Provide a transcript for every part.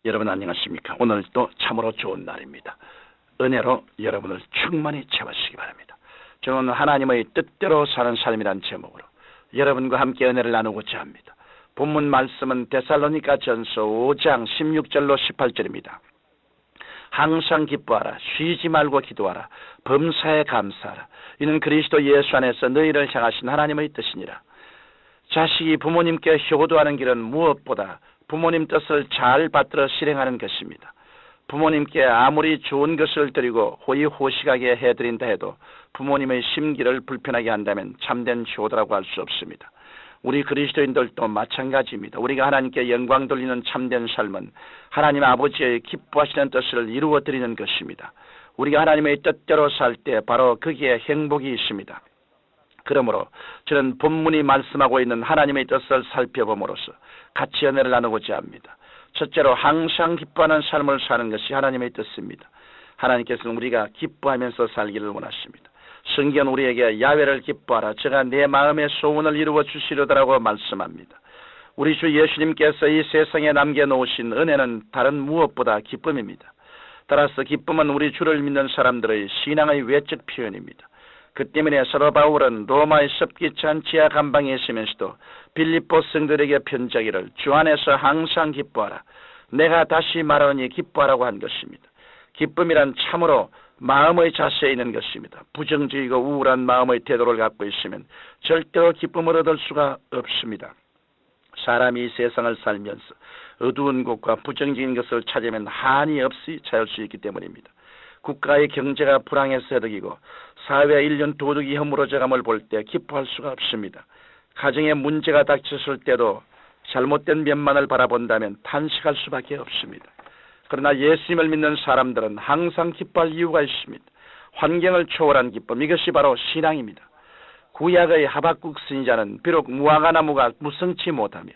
여러분 안녕하십니까? 오늘도 참으로 좋은 날입니다. 은혜로 여러분을 충만히 채우시기 바랍니다. 저는 하나님의 뜻대로 사는 삶이란 제목으로 여러분과 함께 은혜를 나누고자 합니다. 본문 말씀은 데살로니가 전서 5장 16절로 18절입니다. 항상 기뻐하라, 쉬지 말고 기도하라, 범사에 감사하라. 이는 그리스도 예수 안에서 너희를 향하신 하나님의 뜻이니라. 자식이 부모님께 효도하는 길은 무엇보다 부모님 뜻을 잘 받들어 실행하는 것입니다. 부모님께 아무리 좋은 것을 드리고 호의호식하게 해드린다 해도 부모님의 심기를 불편하게 한다면 참된 효도라고 할 수 없습니다. 우리 그리스도인들도 마찬가지입니다. 우리가 하나님께 영광 돌리는 참된 삶은 하나님 아버지의 기뻐하시는 뜻을 이루어 드리는 것입니다. 우리가 하나님의 뜻대로 살 때 바로 거기에 행복이 있습니다. 그러므로 저는 본문이 말씀하고 있는 하나님의 뜻을 살펴봄으로써 같이 은혜를 나누고자 합니다. 첫째로 항상 기뻐하는 삶을 사는 것이 하나님의 뜻입니다. 하나님께서는 우리가 기뻐하면서 살기를 원하십니다. 성경 우리에게 야훼를 기뻐하라, 제가 내 마음의 소원을 이루어 주시려다라고 말씀합니다. 우리 주 예수님께서 이 세상에 남겨놓으신 은혜는 다른 무엇보다 기쁨입니다. 따라서 기쁨은 우리 주를 믿는 사람들의 신앙의 외적 표현입니다. 그 때문에 사도 바울은 로마의 습기 찬 지하 감방에 있으면서도 빌립보 성들에게 편지하기를 주 안에서 항상 기뻐하라, 내가 다시 말하니 기뻐하라고 한 것입니다. 기쁨이란 참으로 마음의 자세에 있는 것입니다. 부정적이고 우울한 마음의 태도를 갖고 있으면 절대로 기쁨을 얻을 수가 없습니다. 사람이 이 세상을 살면서 어두운 곳과 부정적인 것을 찾으면 한이 없이 찾을 수 있기 때문입니다. 국가의 경제가 불황해서 허덕이고 사회 인륜 도덕이 허물어져감을 볼 때 기뻐할 수가 없습니다. 가정에 문제가 닥쳤을 때도 잘못된 면만을 바라본다면 탄식할 수밖에 없습니다. 그러나 예수님을 믿는 사람들은 항상 기뻐할 이유가 있습니다. 환경을 초월한 기쁨, 이것이 바로 신앙입니다. 구약의 하박국 선지자는 비록 무화과나무가 무성치 못하며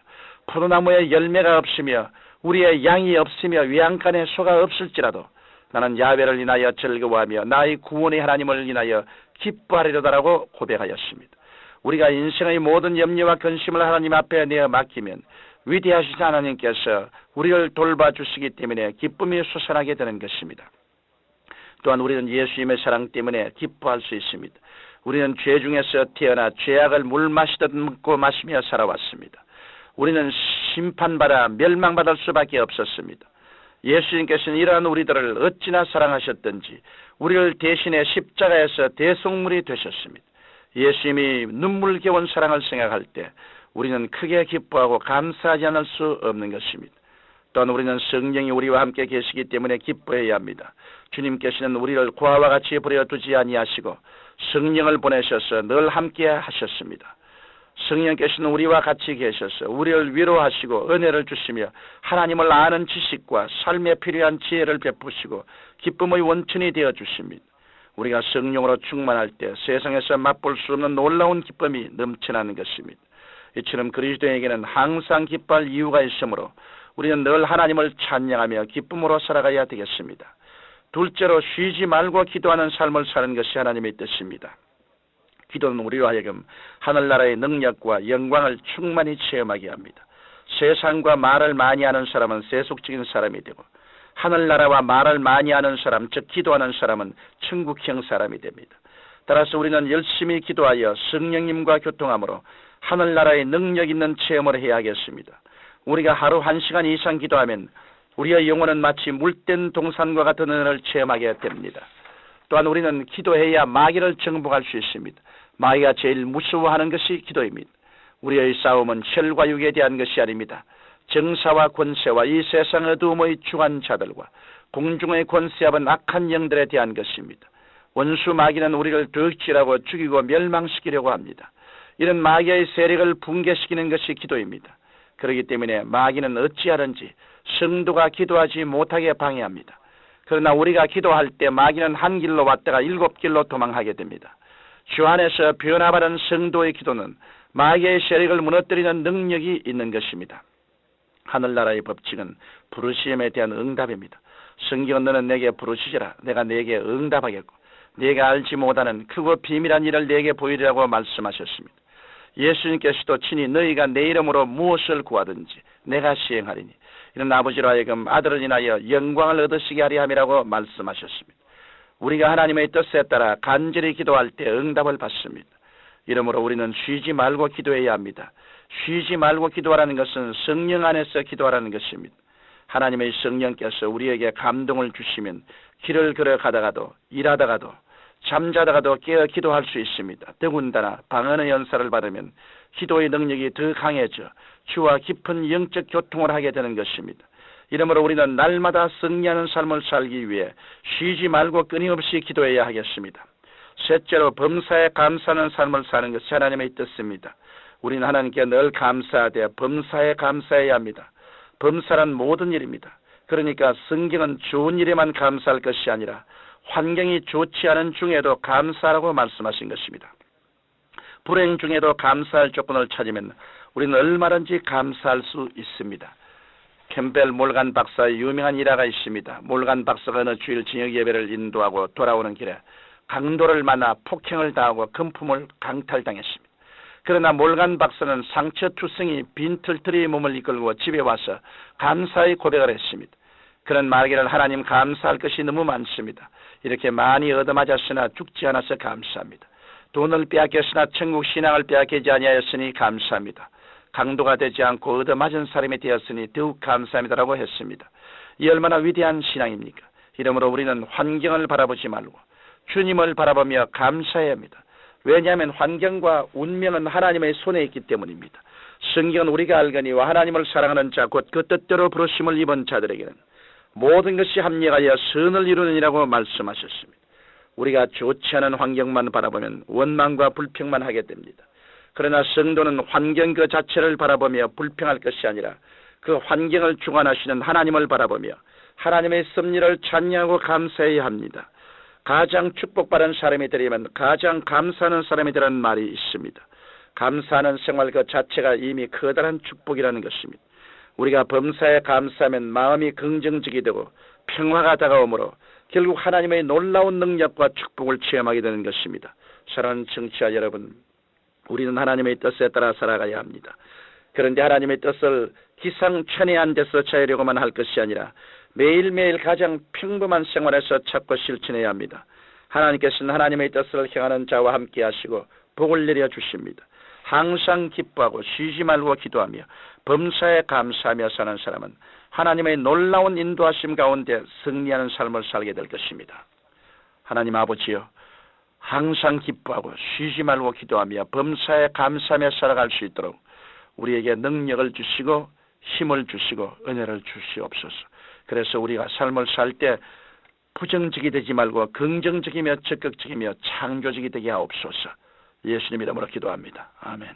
포도나무에 열매가 없으며 우리의 양이 없으며 외양간에 소가 없을지라도 나는 야훼를 인하여 즐거워하며 나의 구원의 하나님을 인하여 기뻐하리로다라고 고백하였습니다. 우리가 인생의 모든 염려와 근심을 하나님 앞에 내어 맡기면 위대하신 하나님께서 우리를 돌봐주시기 때문에 기쁨이 솟아나게 되는 것입니다. 또한 우리는 예수님의 사랑 때문에 기뻐할 수 있습니다. 우리는 죄 중에서 태어나 죄악을 물 마시듯 먹고 마시며 살아왔습니다. 우리는 심판받아 멸망받을 수밖에 없었습니다. 예수님께서는 이러한 우리들을 어찌나 사랑하셨던지 우리를 대신해 십자가에서 대속물이 되셨습니다. 예수님이 눈물겨운 사랑을 생각할 때 우리는 크게 기뻐하고 감사하지 않을 수 없는 것입니다. 또한 우리는 성령이 우리와 함께 계시기 때문에 기뻐해야 합니다. 주님께서는 우리를 고아와 같이 버려두지 아니하시고 성령을 보내셔서 늘 함께 하셨습니다. 성령께서는 우리와 같이 계셔서 우리를 위로하시고 은혜를 주시며 하나님을 아는 지식과 삶에 필요한 지혜를 베푸시고 기쁨의 원천이 되어 주십니다. 우리가 성령으로 충만할 때 세상에서 맛볼 수 없는 놀라운 기쁨이 넘쳐나는 것입니다. 이처럼 그리스도에게는 항상 기뻐할 이유가 있으므로 우리는 늘 하나님을 찬양하며 기쁨으로 살아가야 되겠습니다. 둘째로 쉬지 말고 기도하는 삶을 사는 것이 하나님의 뜻입니다. 기도는 우리로 하여금 하늘나라의 능력과 영광을 충만히 체험하게 합니다. 세상과 말을 많이 하는 사람은 세속적인 사람이 되고 하늘나라와 말을 많이 하는 사람, 즉 기도하는 사람은 천국형 사람이 됩니다. 따라서 우리는 열심히 기도하여 성령님과 교통함으로 하늘나라의 능력 있는 체험을 해야 하겠습니다. 우리가 하루 1시간 이상 기도하면 우리의 영혼은 마치 물된 동산과 같은 은혜를 체험하게 됩니다. 또한 우리는 기도해야 마귀를 정복할 수 있습니다. 마귀가 제일 무서워하는 것이 기도입니다. 우리의 싸움은 혈과 육에 대한 것이 아닙니다. 정사와 권세와 이 세상 어두움의 주관자들과 공중의 권세압은 악한 영들에 대한 것입니다. 원수 마귀는 우리를 덕질하고 죽이고 멸망시키려고 합니다. 이런 마귀의 세력을 붕괴시키는 것이 기도입니다. 그렇기 때문에 마귀는 어찌하든지 성도가 기도하지 못하게 방해합니다. 그러나 우리가 기도할 때 마귀는 한 길로 왔다가 7길로 도망하게 됩니다. 주 안에서 변화받은 성도의 기도는 마귀의 세력을 무너뜨리는 능력이 있는 것입니다. 하늘나라의 법칙은 부르심에 대한 응답입니다. 성경은 너는 내게 부르시리라, 내가 내게 응답하겠고 내가 알지 못하는 크고 비밀한 일을 내게 보이리라고 말씀하셨습니다. 예수님께서도 친히 너희가 내 이름으로 무엇을 구하든지 내가 시행하리니 이는 아버지로 하여금 아들을 인하여 영광을 얻으시게 하리 함이라고 말씀하셨습니다. 우리가 하나님의 뜻에 따라 간절히 기도할 때 응답을 받습니다. 이러므로 우리는 쉬지 말고 기도해야 합니다. 쉬지 말고 기도하라는 것은 성령 안에서 기도하라는 것입니다. 하나님의 성령께서 우리에게 감동을 주시면 길을 걸어가다가도 일하다가도 잠자다가도 깨어 기도할 수 있습니다. 더군다나 방언의 연사를 받으면 기도의 능력이 더 강해져 주와 깊은 영적 교통을 하게 되는 것입니다. 이러므로 우리는 날마다 승리하는 삶을 살기 위해 쉬지 말고 끊임없이 기도해야 하겠습니다. 셋째로 범사에 감사하는 삶을 사는 것이 하나님의 뜻입니다. 우리는 하나님께 늘 감사하되 범사에 감사해야 합니다. 범사란 모든 일입니다. 그러니까 성경은 좋은 일에만 감사할 것이 아니라 환경이 좋지 않은 중에도 감사하라고 말씀하신 것입니다. 불행 중에도 감사할 조건을 찾으면 우리는 얼마든지 감사할 수 있습니다. 캠벨 몰간 박사의 유명한 일화가 있습니다. 몰간 박사가 어느 주일 저녁 예배를 인도하고 돌아오는 길에 강도를 만나 폭행을 당하고 금품을 강탈당했습니다. 그러나 몰간 박사는 상처투성이 빈털터리 몸을 이끌고 집에 와서 감사의 고백을 했습니다. 그는 말하기를 하나님 감사할 것이 너무 많습니다. 이렇게 많이 얻어맞았으나 죽지 않아서 감사합니다. 돈을 빼앗겼으나 천국 신앙을 빼앗기지 아니하였으니 감사합니다. 강도가 되지 않고 얻어맞은 사람이 되었으니 더욱 감사합니다라고 했습니다. 이 얼마나 위대한 신앙입니까? 이러므로 우리는 환경을 바라보지 말고 주님을 바라보며 감사해야 합니다. 왜냐하면 환경과 운명은 하나님의 손에 있기 때문입니다. 성경은 우리가 알거니와 하나님을 사랑하는 자 곧 그 뜻대로 부르심을 입은 자들에게는 모든 것이 합력하여 선을 이루느니라고 말씀하셨습니다. 우리가 좋지 않은 환경만 바라보면 원망과 불평만 하게 됩니다. 그러나 성도는 환경 그 자체를 바라보며 불평할 것이 아니라 그 환경을 주관하시는 하나님을 바라보며 하나님의 섭리를 찬양하고 감사해야 합니다. 가장 축복받은 사람이 되려면 가장 감사하는 사람이 되라는 말이 있습니다. 감사하는 생활 그 자체가 이미 커다란 축복이라는 것입니다. 우리가 범사에 감사하면 마음이 긍정적이 되고 평화가 다가오므로 결국 하나님의 놀라운 능력과 축복을 체험하게 되는 것입니다. 사랑하는 청취자 여러분, 우리는 하나님의 뜻에 따라 살아가야 합니다. 그런데 하나님의 뜻을 기상천외한 데서 찾으려고만 할 것이 아니라 매일매일 가장 평범한 생활에서 찾고 실천해야 합니다. 하나님께서는 하나님의 뜻을 행하는 자와 함께 하시고 복을 내려주십니다. 항상 기뻐하고 쉬지 말고 기도하며 범사에 감사하며 사는 사람은 하나님의 놀라운 인도하심 가운데 승리하는 삶을 살게 될 것입니다. 하나님 아버지여, 항상 기뻐하고 쉬지 말고 기도하며 범사에 감사하며 살아갈 수 있도록 우리에게 능력을 주시고 힘을 주시고 은혜를 주시옵소서. 그래서 우리가 삶을 살 때 부정적이 되지 말고 긍정적이며 적극적이며 창조적이 되게 하옵소서. 예수님 이름으로 기도합니다. 아멘.